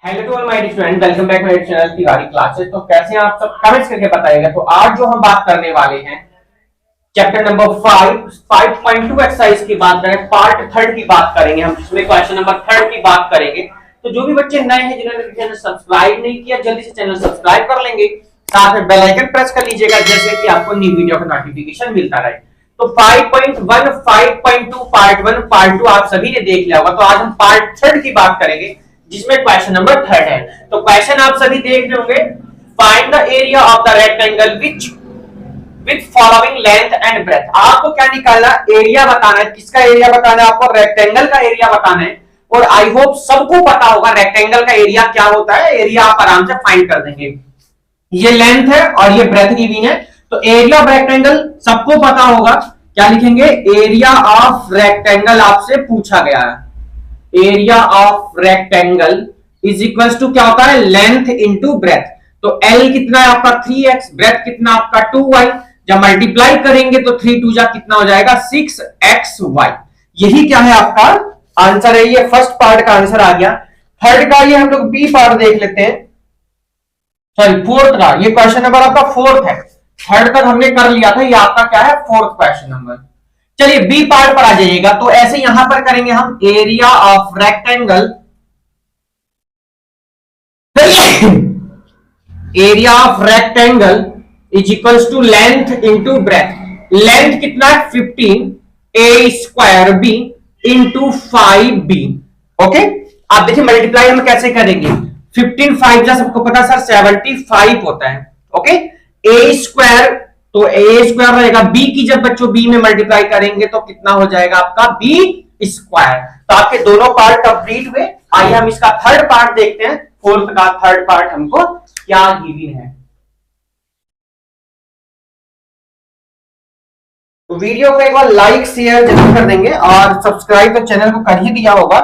Hello to all my student, welcome back my channel Tiwari classes. तो कैसे हैं आप सब, कमेंट्स करके बताइएगा। तो आज जो हम बात करने वाले हैं चैप्टर नंबर 5.2 एक्सरसाइज की बात करें, पार्ट थर्ड की बात करेंगे हम, जिसमें क्वेश्चन नंबर थर्ड की बात करेंगे। तो जो भी बच्चे नए हैं जिन्होंने चैनल सब्सक्राइब नहीं किया, जल्दी से चैनल सब्सक्राइब कर लेंगे, साथ में बेल आइकन प्रेस कर लीजिएगा, जैसे कि आपको न्यू वीडियो का नोटिफिकेशन मिलता रहे। तो 5.1, 5.2 पार्ट 1 पार्ट 2 आप सभी ने देख लिया होगा। तो आज हम पार्ट थर्ड की बात करेंगे, जिसमें क्वेश्चन नंबर थर्ड है। तो क्वेश्चन आप सभी देख रहे होंगे, find the area of the rectangle which with following length and breadth. आपको क्या निकालना, एरिया बताना है। किसका एरिया बताना है आपको? रेक्टेंगल का एरिया बताना है। और आई होप सबको पता होगा रेक्टेंगल का एरिया क्या होता है। एरिया आप आराम से फाइंड कर देंगे। ये लेंथ है और ये ब्रेथ गिवन है। तो एरिया ऑफ रेक्टेंगल सबको पता होगा। क्या लिखेंगे? एरिया ऑफ रेक्टेंगल आपसे पूछा गया है। Area of rectangle is equal to क्या होता है? Length into breadth. तो L कितना है आपका? 3x, ब्रेथ कितना आपका? 2y। जब मल्टीप्लाई करेंगे तो 3 2 जा कितना हो जाएगा? 6xy। यही क्या है आपका आंसर है। ये फर्स्ट पार्ट का आंसर आ गया। थर्ड का ये हम लोग बी पार्ट देख लेते हैं, सॉरी फोर्थ का। ये क्वेश्चन नंबर आपका फोर्थ है। थर्ड तक हमने कर लिया था, ये आपका क्या है? Fourth question number. चलिए बी पार्ट पर आ जाइएगा। तो ऐसे यहां पर करेंगे हम, area of rectangle area of rectangle is equals to length into breadth. Length कितना है? 15a² b into 5b। Okay, आप देखिए मल्टीप्लाई हम कैसे करेंगे। 15 5 जा सबको पता सर 75 होता है। ओके, a² तो a² रहेगा। b की जब बच्चों b में मल्टीप्लाई करेंगे तो कितना हो जाएगा आपका? b²। तो आपके दोनों पार्ट कंप्लीट हुए। आइए हम इसका थर्ड पार्ट देखते हैं। फोर्थ का थर्ड पार्ट हमको क्या गिवन है। तो वीडियो को एक बार लाइक शेयर जरूर कर देंगे और सब्सक्राइब तो चैनल को कर ही दिया होगा।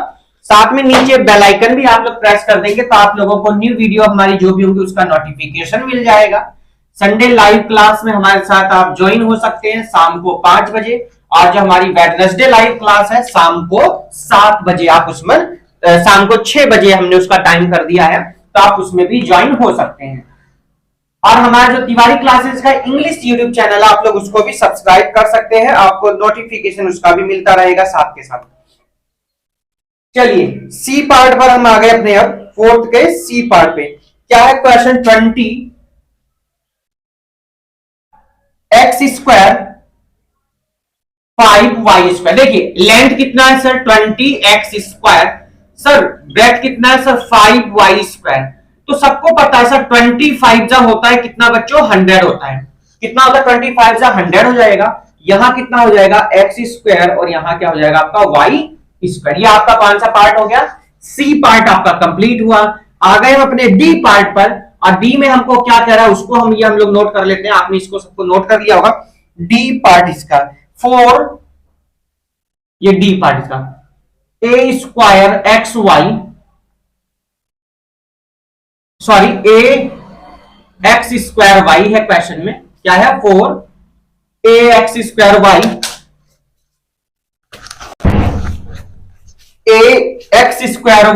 साथ में नीचे बेल आइकन भी आप लोग प्रेस कर देंगे, तो आप लोगों को न्यू वीडियो हमारी जो भी होंगी उसका नोटिफिकेशन मिल जाएगा। संडे लाइव क्लास में हमारे साथ आप ज्वाइन हो सकते हैं शाम को 5 बजे, और जो हमारी वेडनेसडे लाइव क्लास है शाम को 7 बजे। आप उसमें शाम को 6 बजे हमने उसका टाइम कर दिया है, तो आप उसमें भी ज्वाइन हो सकते हैं। और हमारा जो तिवारी क्लासेस का इंग्लिश यूट्यूब चैनल है, आप लोग उसको भी सब्सक्राइब कर सकते हैं, आपको नोटिफिकेशन उसका भी मिलता रहेगा साथ के साथ। चलिए सी पार्ट पर हम आ गए अपने, अब फोर्थ के सी पार्ट पे। क्या है क्वेश्चन? 20 x² 5y²। देखिए लेंथ कितना है सर? 20x²। सर ब्रेथ कितना है सर? 5y²। तो सबको पता है सर 25 जा होता है कितना बच्चों? 100 होता है। कितना होता है? 25 जा 100 हो जाएगा। यहां कितना हो जाएगा? x² और यहां क्या हो जाएगा आपका? y²। ये आपका कौन सा पार्ट हो गया? सी पार्ट आपका कंप्लीट हुआ। आ गए हम अपने डी पार्ट पर, और डी में हमको क्या कह रहा है उसको हम लोग नोट कर लेते हैं। आपने इसको सबको नोट कर लिया होगा। डी पार्ट इसका 4, ये डी पार्ट इसका a² xy, sorry ax² y है क्वेश्चन में। क्या है? 4 ax²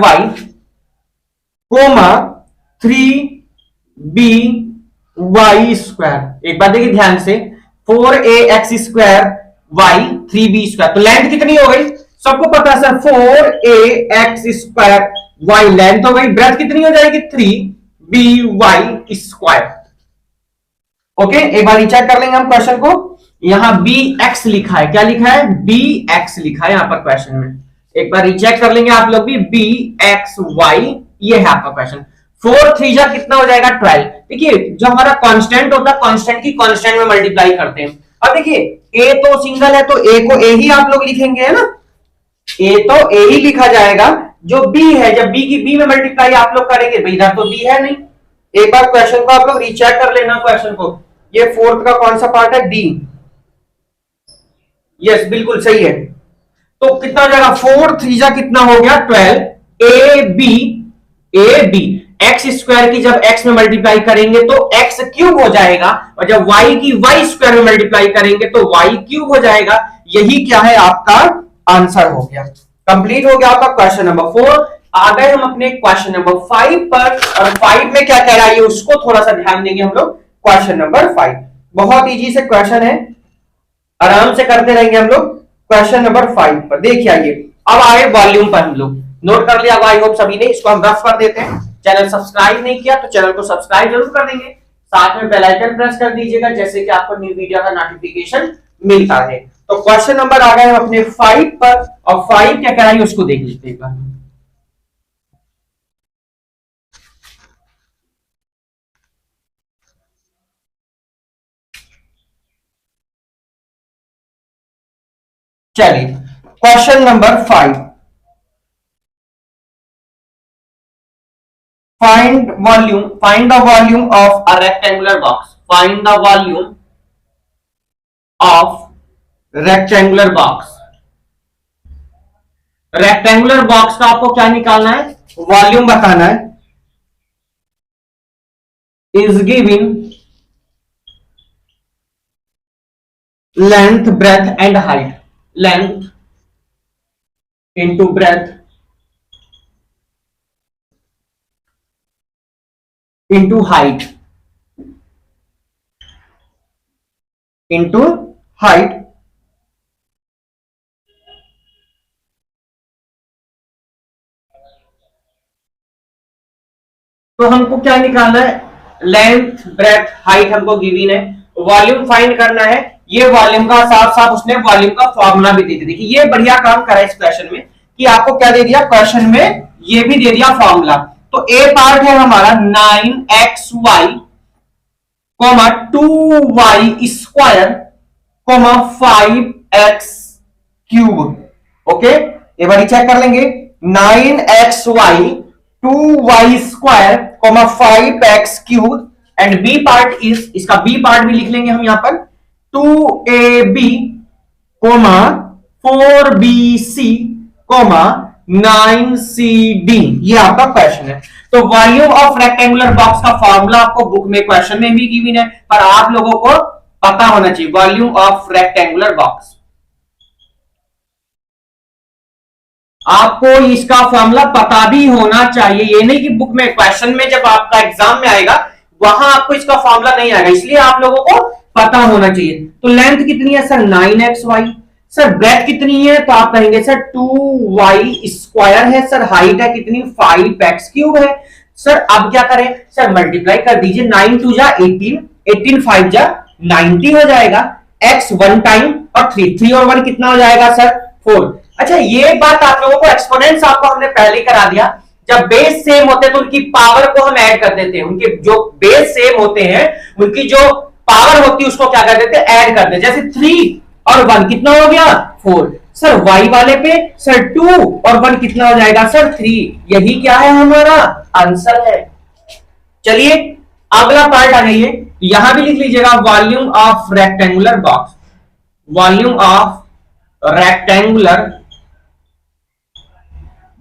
y कोमा 3by²। एक बात देखिए ध्यान से, 4ax² y 3b²। तो लेंथ कितनी हो गई? सबको पता है सर 4ax² y लेंथ हो गई। ब्रेथ कितनी हो जाएगी? 3by²। ओके, एक बार रीचेक कर लेंगे हम क्वेश्चन को। यहां bx लिखा है। क्या लिखा है? bx लिखा है यहां पर क्वेश्चन में। एक बार रीचेक कर लेंगे आप लोग भी। bxy ये है आपका क्वेश्चन। 4 3 जा कितना हो जाएगा? 12। देखिए जो हमारा कांस्टेंट होता है, कांस्टेंट की कांस्टेंट में मल्टीप्लाई करते हैं। अब देखिए a तो सिंगल है, तो a को a ही आप लोग लिखेंगे, है ना? a तो a ही लिखा जाएगा। जो b है, जब b की b में मल्टीप्लाई आप लोग करेंगे, भाई इधर तो b है नहीं। एक बार क्वेश्चन को आप लोग रीचेक कर लेना। क्वेश्चन को, ये फोर्थ का कौन सा पार्ट है? डी। यस बिल्कुल सही है। तो कितना हो जाएगा? 4 3 जा कितना हो गया? 12 ab x² की जब x में मल्टीप्लाई करेंगे तो x³ हो जाएगा, और जब y की y² में मल्टीप्लाई करेंगे तो y³ हो जाएगा। यही क्या है? आपका आंसर हो गया, कंप्लीट हो गया आपका क्वेश्चन नंबर 4। आ गए हम अपने क्वेश्चन नंबर 5 पर, और 5 में क्या कह रहा है उसको थोड़ा सा ध्यान देंगे हम लोग। क्वेश्चन नंबर 5 बहुत इजी से क्वेश्चन है, आराम से करते रहेंगे हम लोग। क्वेश्चन नंबर 5 पर देखिए आइए, अब आए वॉल्यूम पर। हम लोग नोट कर लिया, आई होप सभी ने, इसको हम रफ कर देते हैं। चैनल सब्सक्राइब नहीं किया तो चैनल को सब्सक्राइब जरूर कर देंगे, साथ में बेल आइकन प्रेस कर दीजिएगा, जैसे कि आपको न्यू वीडियो का नोटिफिकेशन मिलता है। तो क्वेश्चन नंबर आ गए हम अपने 5 पर, और 5 क्या कराइए उसको देख लीजिए एक बार। चलिए question number 5, find the volume of a rectangular box. Find the volume of rectangular box. Rectangular box का आपको क्या निकालना है, वॉल्यूम बताना है। Is given length, breadth and height. Length into breadth into height into height. तो हमको क्या निकालना है, लेंथ ब्रेथ हाइट हमको गिवन है, वॉल्यूम फाइंड करना है। ये वॉल्यूम का साफ साफ उसने वॉल्यूम का फॉर्मूला भी दे दिया। देखिए ये बढ़िया काम करा इस क्वेश्चन में कि आपको क्या दे दिया, क्वेश्चन में ये भी दे दिया फॉर्मूला। तो ए पार्ट है हमारा 9xy, 2y square, 5x cube. Okay, एक बार चेक कर लेंगे, 9xy 2y square, 5x cube, and B part is, इसका बी पार्ट भी लिख लेंगे हम यहां पर, 2ab, 4bc, 9cd। ये आपका क्वेश्चन है। तो वॉल्यूम ऑफ रेक्टेंगुलर बॉक्स का फॉर्मूला आपको बुक में क्वेश्चन में भी गिवन है, पर आप लोगों को पता होना चाहिए वॉल्यूम ऑफ रेक्टेंगुलर बॉक्स। आपको इसका फॉर्मूला पता भी होना चाहिए, ये नहीं कि बुक में क्वेश्चन में जब आपका एग्जाम में आएगा वहां आपको इसका फॉर्मूला नहीं आएगा, इसलिए आप लोगों को पता होना चाहिए। तो लेंथ कितनी है सर, 9xy। सर ब्रेथ कितनी है, तो आप कहेंगे सर 2y स्क्वायर है। सर हाइट है कितनी, 5x क्यूब है। सर अब क्या करें, सर मल्टीप्लाई कर दीजिए, 9 2 जा 18, 18 5 जा 90 हो जाएगा। x 1 टाइम और 3 और 1 कितना हो जाएगा सर, 4। अच्छा ये बात आप लोगों को, एक्सपोनेंट्स आपको हमने पहले करा दिया, जब बेस सेम होते हैं तो उनकी पावर को हम ऐड कर देते हैं। उनके जो बेस सेम होते हैं उनकी जो पावर होती है उसको क्या कर देते हैं, ऐड कर देते हैं। जैसे 3 और 1 कितना हो गया, 4। सर y वाले पे सर 2 और 1 कितना हो जाएगा सर, 3। यही क्या है, हमारा आंसर है। चलिए अगला पार्ट आ जाइए, यहां भी लिख लीजिएगा, volume of rectangular box. Volume of rectangular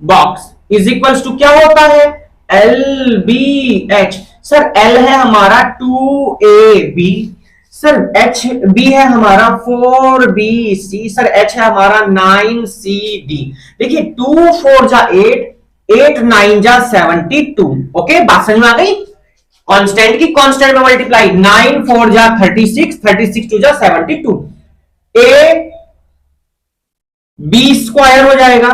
box is equals to क्या होता है, L B H. Sir L है हमारा 2ab, सर एच बी है हमारा 4bc, सर एच है हमारा 9cd। देखिए 2 4 जा 8, 8 9 जा 72। ओके, बात समझ में आ गई। कांस्टेंट की कांस्टेंट में मल्टीप्लाई, 9 4 जा 36, 36 2 जा 72। ए बी स्क्वायर हो जाएगा,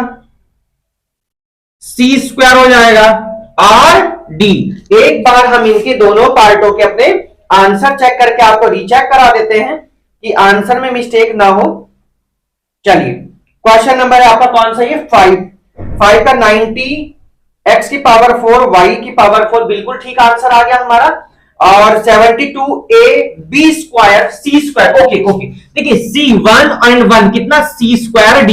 सी स्क्वायर हो जाएगा, और डी। एक बार हम इनके दोनों पार्टों के अपने आंसर चेक करके आपको रीचेक करा देते हैं कि आंसर में मिस्टेक ना हो। चलिए क्वेश्चन नंबर है आपका कौन सा, ये 5 का 90 x की पावर 4 y की पावर 4, बिल्कुल ठीक आंसर आ गया हमारा। और 72 a b square c square. Okay okay, देखिए c 1 एंड 1 कितना, c स्क्वायर d।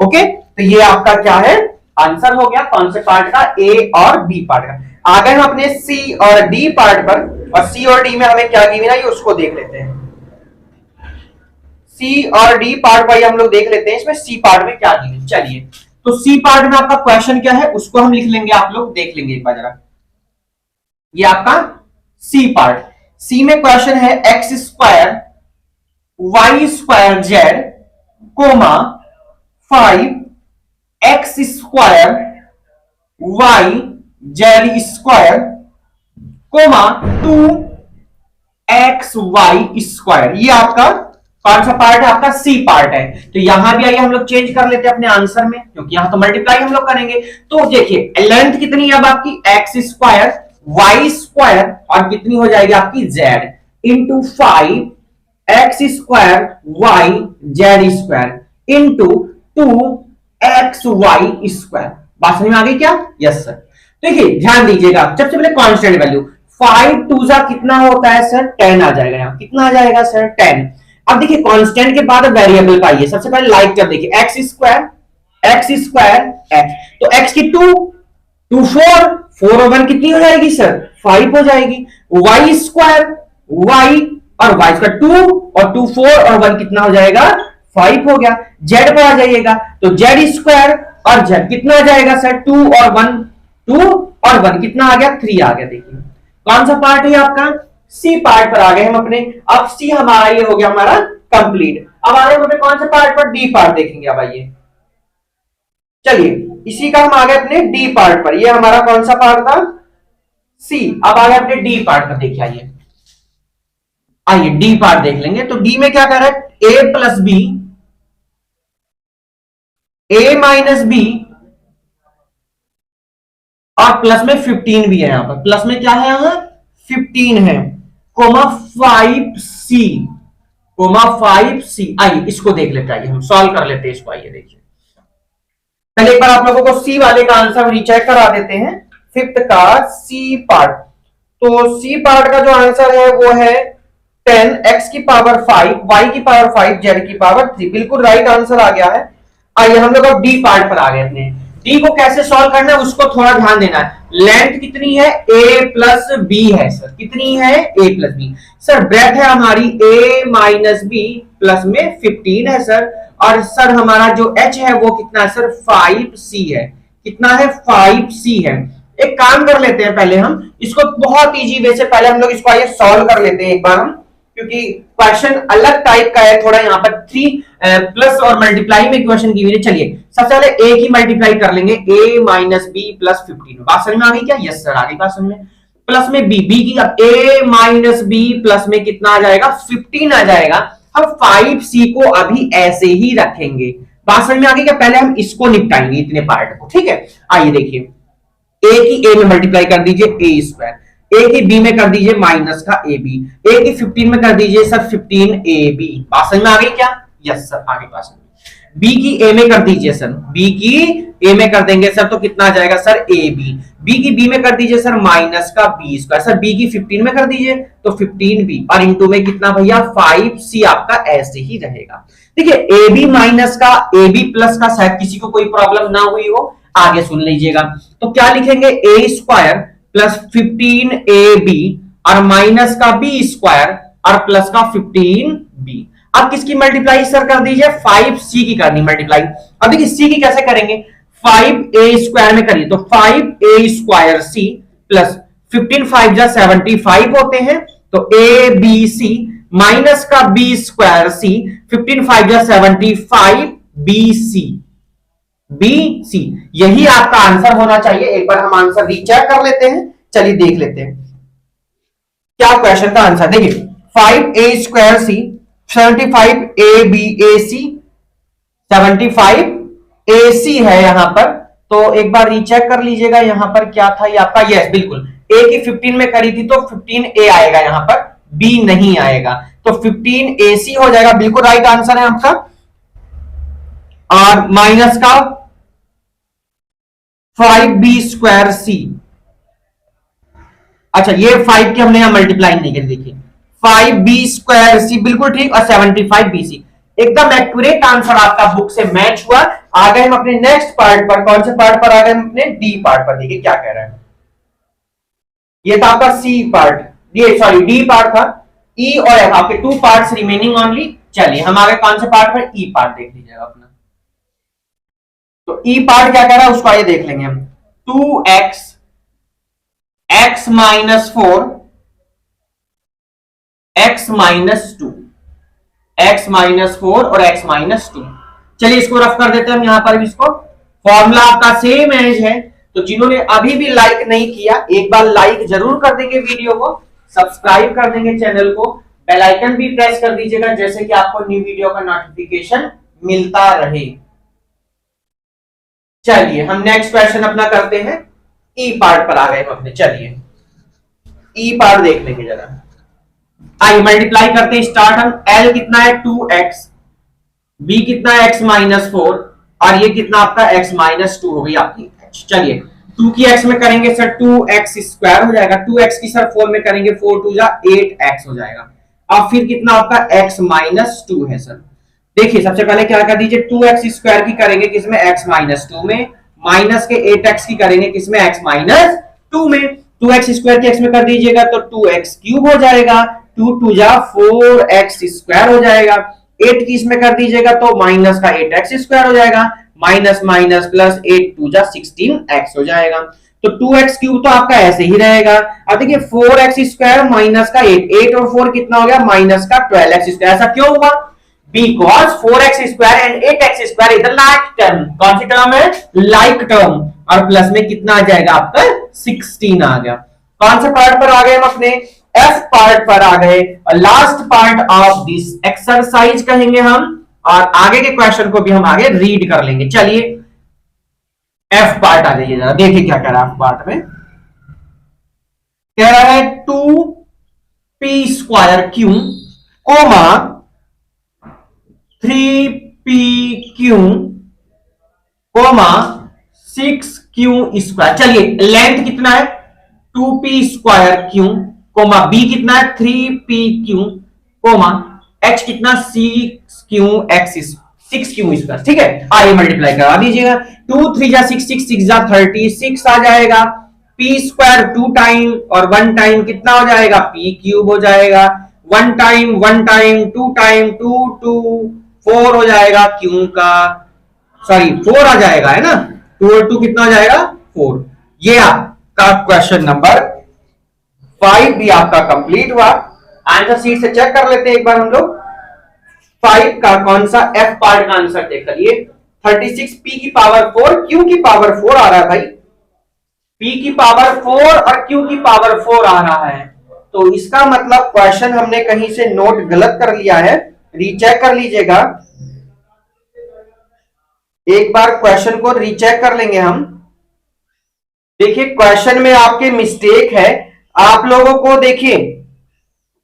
ओके, तो ये आपका क्या है, आंसर हो गया कौन से पार्ट का, ए और बी पार्ट का। आ गए हम अपने सी और डी पार्ट पर, और सी और डी में हमें क्या गिवन है ये उसको देख लेते हैं। सी और डी पार्ट भाई हम लोग देख लेते हैं, इसमें सी पार्ट में क्या गिवन। चलिए तो सी पार्ट में आपका क्वेश्चन क्या है उसको हम लिख लेंगे, आप लोग देख लेंगे एक बार जरा। ये आपका सी पार्ट, सी में क्वेश्चन है x square y square z, 5 x square y z square comma 2xy square. ये आपका कौन सा पार्ट है? आपका सी पार्ट है। तो यहां भी आइए हम लोग चेंज कर लेते हैं अपने आंसर में, क्योंकि यहां तो मल्टीप्लाई हम लोग करेंगे। तो देखिए लेंथ कितनी है अब आपकी एक्स स्क्वायर वाई स्क्वायर और कितनी हो जाएगी आपकी Z into 5x² y z² into 2xy²। बात समझ में आ गई क्या? Yes sir. देखिए ध्यान दीजिएगा, सबसे पहले कांस्टेंट वैल्यू 5 2 जा कितना होता है सर? 10 आ जाएगा। यहाँ कितना आ जाएगा सर? 10। अब देखिए कांस्टेंट के बाद वेरिएबल का आइए, सबसे पहले लाइक कर देखिए x स्क्वायर तो x की 2 2 4 और 1 कितनी हो जाएगी सर? 5 हो जाएगी। y स्क्वायर y और y स्क्वायर 2 और 2 4 और 1 कितना हो जाएगा? 5 हो गया। z पर आ जाइएगा तो z स्क्वायर और z कितना आ जाएगा सर? 2 और 1 कितना आ गया? 3 आ गया। देखिए कौन सा पार्ट है आपका? सी पार्ट पर आ गए हम अपने। अब सी हमारा ये हो गया हमारा कंप्लीट। अब आ गए हम अपने कौन से पार्ट पर? डी पार्ट देखेंगे। अब आइए चलिए इसी का हम आ गए अपने डी पार्ट पर। ये हमारा कौन सा पार्ट था? सी। अब आ गए अपने डी पार्ट पर। देखिए आइए डी पार्ट देख लेंगे। तो डी में क्या कर रहा है? a plus B a minus B और प्लस में 15 भी है। यहां पर प्लस में क्या है? यहां 15 है कोमा 5c। आइए इसको देख लेते हैं, हम सॉल्व कर लेते हैं इसको। आइए देखिए पहले एक बार आप लोगों को सी वाले का आंसर रीचेक करा देते हैं। फिफ्थ का सी पार्ट। तो सी पार्ट का जो आंसर है वो है 10 x की पावर 5 y की पावर 5 z की पावर 3। बिल्कुल राइट आंसर आ गया है। आइए हम लोग अब डी पार्ट पर आ गए। अपने डी को कैसे सॉल्व करना है उसको थोड़ा ध्यान देना है। लेंथ कितनी है? a प्लस बी है सर। कितनी है? a plus B. Sir breadth है हमारी a माइनस बी प्लस में 15 है सर। और सर हमारा जो h है वो कितना है सर? 5c है। कितना है? 5c है। एक काम कर लेते हैं, पहले हम इसको बहुत इजी वे से पहले हम लोग इसको आइए सॉल्व कर लेते हैं एक बार हम, क्योंकि क्वेश्चन अलग टाइप का है थोड़ा। यहाँ पर 3 प्लस और मल्टीप्लाई में क्वेश्चन की हुई है। चलिए सबसे पहले a की मल्टीप्लाई कर लेंगे, a माइनस बी प्लस 15। बात समझ में आ गई क्या? यस सर आ गई बात समझ में। प्लस में b की, अब a माइनस बी प्लस में कितना आ जाएगा? 15 आ जाएगा। हम 5c को अभी ऐसे ही रखेंगे। बात समझ में आ गई क्या? पहले हम इसको निपटाएंगे इतने पार्ट को, ठीक है। आइए देखिए a की a में मल्टीप्लाई कर दीजिए a स्क्वायर, a की b में कर दीजिए माइनस का ab, a की 15 में कर दीजिए सर 15ab। बात समझ में आ गई क्या? यस सर आ गई बात समझ में। b की a में कर दीजिए सर, b की a में कर देंगे सर तो कितना आ जाएगा सर? ab। b की b में कर दीजिए सर माइनस का b स्क्वायर, सर b की 15 में कर दीजिए तो 15b और इंटू में कितना भैया? 5c आपका ऐसे ही रहेगा। देखिए ab माइनस का ab प्लस का शायद किसी को कोई प्रॉब्लम ना हुई हो, आगे सुन लीजिएगा। तो क्या लिखेंगे? a स्क्वायर प्लस 15ab और माइनस का b स्क्वायर और प्लस का 15b। अब किसकी मल्टीप्लाई सर कर दीजिए? 5c की करनी मल्टीप्लाई। अब देखिए c की कैसे करेंगे? 5a स्क्वायर में करिए तो 5a स्क्वायर c प्लस 15 5 जा 75 होते हैं तो a b c माइनस का b स्क्वायर c 15 5 जा 75 b c यही आपका आंसर होना चाहिए। एक बार हम आंसर रीचेक कर लेते हैं। चलिए देख लेते हैं क्या क्वेश्चन का आंसर। देखिए 5a square c 75 a b a c 75 a c है यहां पर। तो एक बार रीचेक कर लीजिएगा यहां पर क्या था ये आपका। यस बिल्कुल a की 15 में करी थी तो 15a आएगा, यहां पर b नहीं आएगा तो 15ac हो जाएगा। बिल्कुल राइट आंसर है आपका। और माइनस का 5b स्क्वायर c। अच्छा ये 5 की हमने यहां मल्टीप्लाई नहीं करी। देखिए 5b स्क्वायर c बिल्कुल ठीक और 75bc एकदम एक्यूरेट आंसर आपका बुक से मैच हुआ। आ गए हम अपने नेक्स्ट पार्ट पर। कौन से पार्ट पर आ गए? हम अपने डी पार्ट पर। देखिए क्या कह रहा है। ये था आपका C part, sorry D part था। ई और एफ आपके 2 पार्ट्स रिमेनिंग ओनली। चलिए हम आ गए कौन से पार्ट पर? ई पार्ट देख लीजिएगा अपना। तो ई पार्ट क्या कह रहा है उसको आइए देख लेंगे हम। 2x x minus 4 x minus 2 x minus 4 और x माइनस 2। चलिए इसको रफ कर देते हैं हम यहां पर भी। इसको फॉर्मूला आपका सेम एज है तो जिन्होंने अभी भी लाइक नहीं किया, एक बार लाइक जरूर कर देंगे वीडियो को, सब्सक्राइब कर देंगे चैनल को, बेल आइकन भी प्रेस कर दीजिएगा, जैसे कि आपको न्यू वीडियो का नोटिफिकेशन मिलता रहे। चलिए हम नेक्स्ट क्वेश्चन अपना करते हैं, ई पार्ट पर आ गए हम अपने। चलिए ई पार्ट देख लेंगे जरा। आइए मल्टीप्लाई करते हैं, स्टार्ट। हम L कितना है 2x, B कितना है x माइनस 4, और ये कितना आपका x माइनस 2 हो गई आपकी h। चलिए 2 की x में करेंगे सर 2x स्क्वायर हो जाएगा, 2x की सर 4 में करेंगे 4 2 जा 8x हो जाएगा। अब फिर कितना आपका x माइनस 2 है सर। देखिए सबसे पहले क्या कर दीजिए, 2x स्क्वायर की करेंगे किसमें, x माइनस 2 में, माइनस के 8x की करेंगे किसमें, x माइनस 2 में। 2x स्क्वायर की x में कर दीजिएगा तो 2x क्यूब हो जाएगा, 2 2 जा 4x स्क्वायर हो जाएगा। 8 की इसमें कर दीजिएगा तो माइनस का 8x स्क्वायर हो जाएगा, माइनस माइनस प्लस 8 2 जा 16x हो जाएगा। तो 2x क्यूब तो आपका ऐसे ही रहेगा। अब देखिए 4x स्क्वायर माइनस का 8 और 4 कितना हो गया, माइनस का 12x स्क्वायर। ऐसा क्यों हुआ, because 4x square and 8x square is the like term। कौन सी टर्म है, लाइक टर्म। और प्लस में कितना आ जाएगा आपका 16 आ गया। कौन से पार्ट पर आ गए हम अपने, F पार्ट पर आ गए। और last part of this exercise कहेंगे हम, और आगे के क्वेश्चन को भी हम आगे रीड कर लेंगे। चलिए F पार्ट आ जाइए जरा, देखिए क्या कह रहा है F पार्ट में। कह रहा है 2p square Q comma 3pq comma 6q square. चलिए लेंथ कितना है 2p square Q coma b कितना है 3pq कोमा h कितना 6q स्क्वायर। ठीक है, आइए मल्टीप्लाई करा दीजिएगा। 2 3 जा 6 6 6 जा 36 आ जाएगा। p स्क्वायर 2 टाइम और 1 टाइम कितना हो जाएगा, p क्यूब हो जाएगा। 1 टाइम 2 टाइम 2 2 4 हो जाएगा, क्यों का सॉरी 4 आ जाएगा, है ना। 2 और 2 कितना हो जाएगा 4। ये आपका क्वेश्चन नंबर 5 भी आपका कंप्लीट हुआ। आंसर शीट से चेक कर लेते हैं एक बार हम लोग। 5 का कौन सा F पार्ट का आंसर देख लिए। 36 p की पावर 4 q की पावर 4 आ रहा है भाई, p की पावर 4 और q की पावर 4 आ रहा है। तो इसका मतलब क्वेश्चन हमने कहीं से नोट गलत कर लिया है, रीचेक कर लीजिएगा। एक बार क्वेश्चन को रीचेक कर लेंगे हम। देखिए क्वेश्चन में आपके मिस्टेक है, आप लोगों को देखिए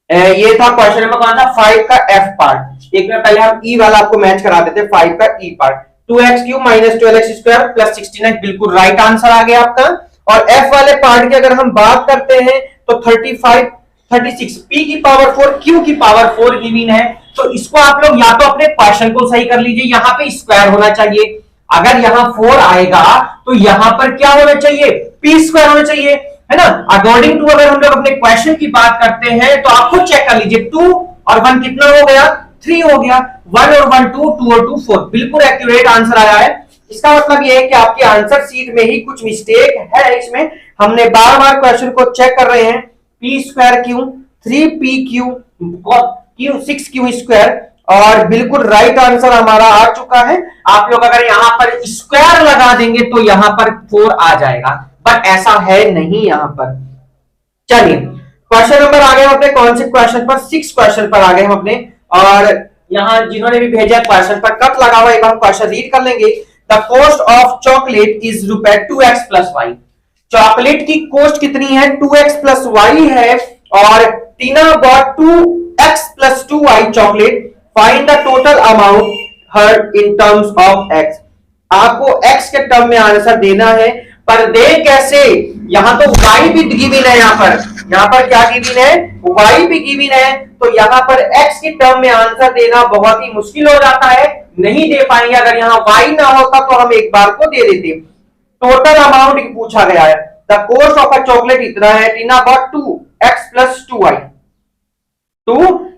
ये था क्वेश्चन नंबर कौन सा 5 का F पार्ट। एक में पहले हम E वाला आपको मैच करा देते 5 का E part. 2x cube minus 12x square plus 16x बिल्कुल राइट आंसर आ गया आपका। और F वाले पार्ट की अगर हम बात करते हैं तो 35 36 p की पावर 4 q की पावर 4 गिवन है। तो इसको आप लोग या तो अपने क्वेश्चन को सही कर लीजिए, यहां पे स्क्वायर होना चाहिए। अगर यहां 4 आएगा तो यहां पर क्या होना चाहिए, p स्क्वायर होना चाहिए, है ना। अकॉर्डिंग टू अगर हम लोग अपने क्वेश्चन की बात करते हैं तो आप खुद चेक कर लीजिए। 2 और 1 कितना हो गया, 3 हो गया। 1 और 1 2, 2 और 2 4, बिल्कुल एक्यूरेट आंसर आया है। इसका मतलब ये है कि आपकी आंसर शीट में ही कुछ मिस्टेक है। इसमें हमने बार बार क्वेश्चन को चेक कर रहे हैं। p square Q 3pq 6q square, और बिल्कुल राइट आंसर हमारा आ चुका है। आप लोग अगर यहां पर स्क्वायर लगा देंगे तो यहां पर 4 आ जाएगा, बट ऐसा है नहीं यहां पर। चलिए क्वेश्चन नंबर आ गए हम अपने कौन से क्वेश्चन पर, 6 क्वेश्चन पर आ गए हम अपने। और यहां जिन्होंने भी भेजा क्वेश्चन पर कट लगा हुआ, एक बार क्वेश्चन रीड कर लेंगे। The cost of chocolate is ₹2x + y। Chocolate की कॉस्ट कितनी है, 2x + y है, और Tina bought 2x + 2y chocolate. Find the total amount her in terms of x। आपको x के टर्म में आंसर देना है, पर दे कैसे, यहां तो y भी गिवन है, यहां पर क्या गिवन है, y भी गिवन है। तो यहां पर x के टर्म में आंसर देना बहुत ही मुश्किल हो जाता है, नहीं दे पाएंगे। अगर यहां y ना होता तो हम एक बार को दे देते। टोटल अमाउंट पूछा गया है, the cost of a chocolate इतना है, Tina bought 2x + 2y,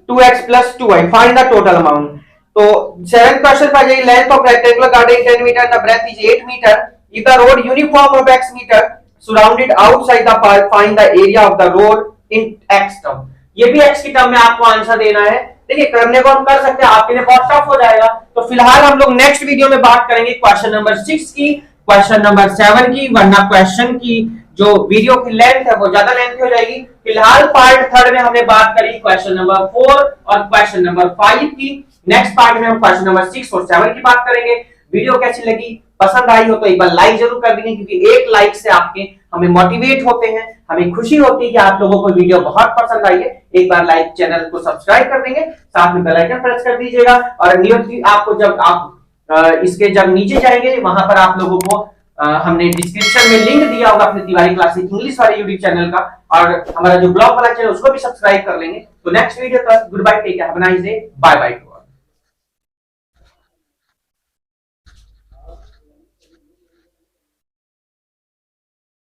2x + 2y, find the total amount. तो 7th क्वेश्चन पर जाइए। Length of rectangular garden 10 metre, the breadth is 8 metre. If the road uniform of x metre surrounded outside the park, find the area of the road in x term. ये भी x की term में आपको answer देना है। देखिए करने को हम कर सकते हैं, आपके लिए बहुत टफ हो जाएगा। तो फिलहाल हम लोग नेक्स्ट वीडियो में बात करेंगे क्वेश्चन नंबर 6 की, क्वेश्चन नंबर 7 की, वरना क्वेश्चन की जो वीडियो की लेंथ है वो ज्यादा लेंथ हो जाएगी। फिलहाल पार्ट थर्ड में हमने बात करी क्वेश्चन नंबर 4 और क्वेश्चन नंबर 5 की। नेक्स्ट पार्ट में हम क्वेश्चन नंबर 6 और 7 की बात करेंगे। वीडियो कैसी लगी, पसंद आई हो तो एक बार लाइक जरूर कर देंगे, क्योंकि एक लाइक से आपके हमें मोटिवेट होते हैं, हमें खुशी होती है कि आप लोगों को वीडियो बहुत पसंद आई है। एक बार लाइक, चैनल को सब्सक्राइब कर देंगे, साथ में बेल आइकन प्रेस कर दीजिएगा। और न्यू आपको जब आप इसके जब नीचे जाएंगे वहां पर आप लोगों को हमने डिस्क्रिप्शन में लिंक दिया होगा अपने तिवारी क्लासेस इंग्लिश वाले यूट्यूब चैनल का, और हमारा जो ब्लॉग वाला चैनल उसको भी सब्सक्राइब कर लेंगे। तो नेक्स्ट वीडियो तक good bye, take care, have a nice day, bye bye.